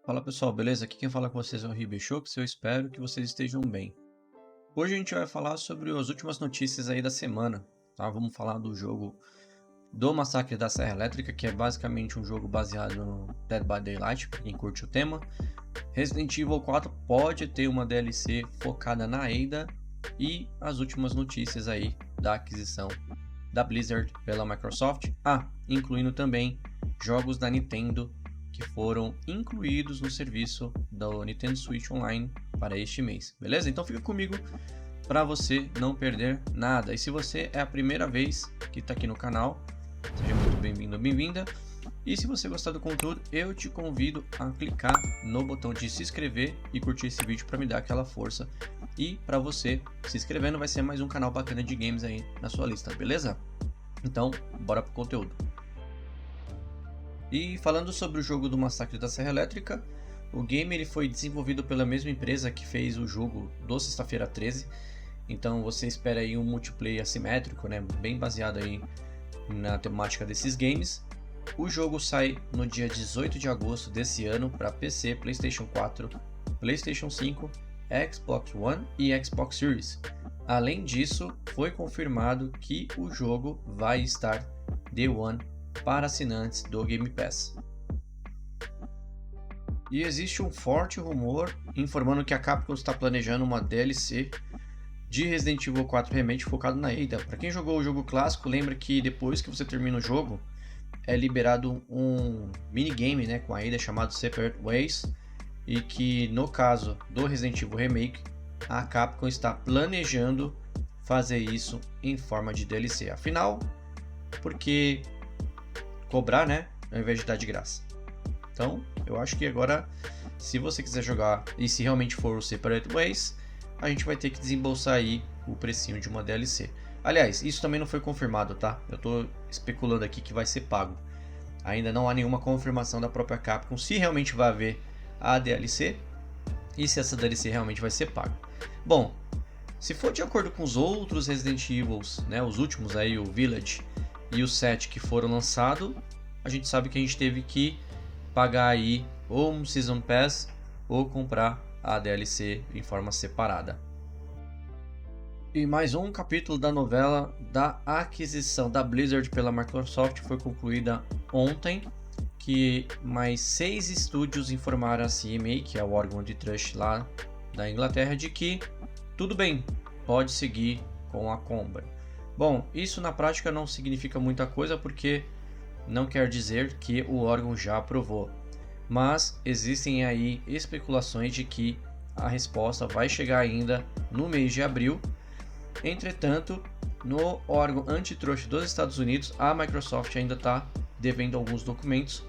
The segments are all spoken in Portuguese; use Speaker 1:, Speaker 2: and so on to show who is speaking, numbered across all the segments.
Speaker 1: Fala pessoal, beleza? Aqui quem fala com vocês é o Ribechux, eu espero que vocês estejam bem. Hoje a gente vai falar sobre as últimas notícias aí da semana, tá? Vamos falar do jogo do Massacre da Serra Elétrica, que é basicamente um jogo baseado no Dead by Daylight, para quem curte o tema. Resident Evil 4 pode ter uma DLC focada na Ada e as últimas notícias aí da aquisição da Blizzard pela Microsoft, incluindo também jogos da Nintendo que foram incluídos no serviço do Nintendo Switch Online para este mês, beleza? Então fica comigo para você não perder nada. E se você é a primeira vez que está aqui no canal, seja muito bem-vindo ou bem-vinda. E se você gostar do conteúdo, eu te convido a clicar no botão de se inscrever e curtir esse vídeo para me dar aquela força. E para você se inscrevendo, vai ser mais um canal bacana de games aí na sua lista, beleza? Então, bora pro conteúdo. E falando sobre o jogo do Massacre da Serra Elétrica, o game ele foi desenvolvido pela mesma empresa que fez o jogo do Sexta-feira 13. Então você espera aí um multiplayer assimétrico, né, bem baseado aí na temática desses games. O jogo sai no dia 18 de agosto desse ano para PC, PlayStation 4, PlayStation 5, Xbox One e Xbox Series. Além disso, foi confirmado que o jogo vai estar Day One para assinantes do Game Pass. E existe um forte rumor informando que a Capcom está planejando uma DLC de Resident Evil 4 Remake focado na Ada. Para quem jogou o jogo clássico, lembra que depois que você termina o jogo, é liberado um minigame, né, com a Ada chamado Separate Ways, e que no caso do Resident Evil Remake, a Capcom está planejando fazer isso em forma de DLC. Afinal, porque cobrar, né, ao invés de dar de graça. Então, eu acho que agora, se você quiser jogar e se realmente for o Separate Ways, a gente vai ter que desembolsar aí o precinho de uma DLC. Aliás, isso também não foi confirmado, tá? Eu tô especulando aqui que vai ser pago. Ainda não há nenhuma confirmação da própria Capcom se realmente vai haver a DLC e se essa DLC realmente vai ser paga. Bom, se for de acordo com os outros Resident Evils, né, os últimos aí, o Village e o 7 que foram lançados, a gente sabe que a gente teve que pagar aí ou um Season Pass ou comprar a DLC em forma separada. E mais um capítulo da novela da aquisição da Blizzard pela Microsoft foi concluída ontem, que mais 6 estúdios informaram a CMA, que é o órgão antitrust lá da Inglaterra, de que tudo bem, pode seguir com a compra. Bom, isso na prática não significa muita coisa porque não quer dizer que o órgão já aprovou, mas existem aí especulações de que a resposta vai chegar ainda no mês de abril. Entretanto, no órgão antitrust dos Estados Unidos, a Microsoft ainda está devendo alguns documentos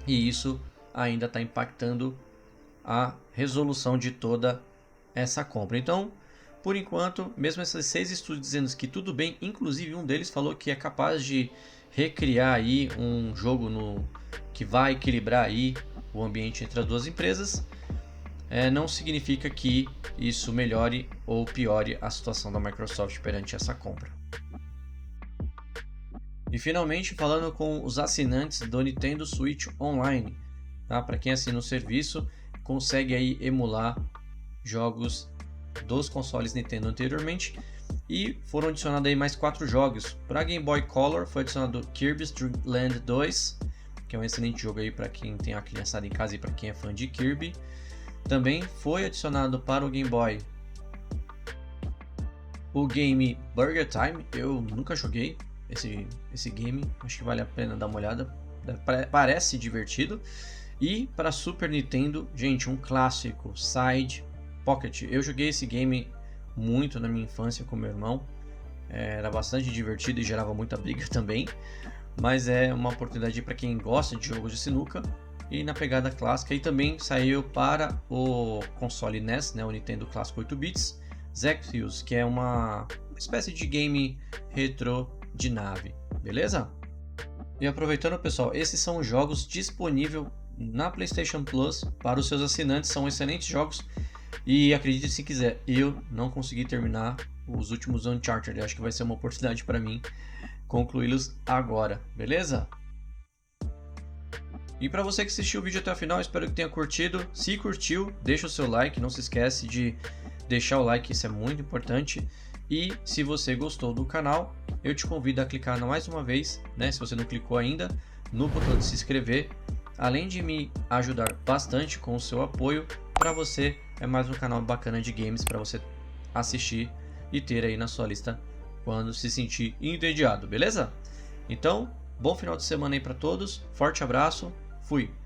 Speaker 1: e isso ainda está impactando a resolução de toda essa compra. Então, por enquanto, mesmo esses 6 estúdios dizendo que tudo bem, inclusive um deles falou que é capaz de recriar aí um jogo que vai equilibrar aí o ambiente entre as duas empresas, não significa que isso melhore ou piore a situação da Microsoft perante essa compra. E finalmente, falando com os assinantes do Nintendo Switch Online, tá? Para quem assina o serviço, consegue aí emular jogos dos consoles Nintendo anteriormente, e foram adicionados aí mais 4 jogos. Para Game Boy Color foi adicionado Kirby's Dream Land 2, que é um excelente jogo aí para quem tem a criançada em casa e para quem é fã de Kirby. Também foi adicionado para o Game Boy o game Burger Time. Eu nunca joguei esse game, acho que vale a pena dar uma olhada, parece divertido. E para Super Nintendo, gente, um clássico, Side Pocket. Eu joguei esse game muito na minha infância com meu irmão, era bastante divertido e gerava muita briga também, mas é uma oportunidade para quem gosta de jogos de sinuca e na pegada clássica. E também saiu para o console NES, né, o Nintendo Clássico 8 bits, Xexious, que é uma espécie de game retro de nave, beleza? E aproveitando, pessoal, esses são os jogos disponíveis na PlayStation Plus para os seus assinantes, são excelentes jogos. E acredite se quiser, eu não consegui terminar os últimos Uncharted. Acho que vai ser uma oportunidade para mim concluí-los agora, beleza? E para você que assistiu o vídeo até o final, espero que tenha curtido. Se curtiu, deixa o seu like, não se esquece de deixar o like, isso é muito importante. E se você gostou do canal, eu te convido a clicar mais uma vez, né, se você não clicou ainda, no botão de se inscrever. Além de me ajudar bastante com o seu apoio, para você é mais um canal bacana de games para você assistir e ter aí na sua lista quando se sentir entediado, beleza? Então, bom final de semana aí para todos, forte abraço, fui!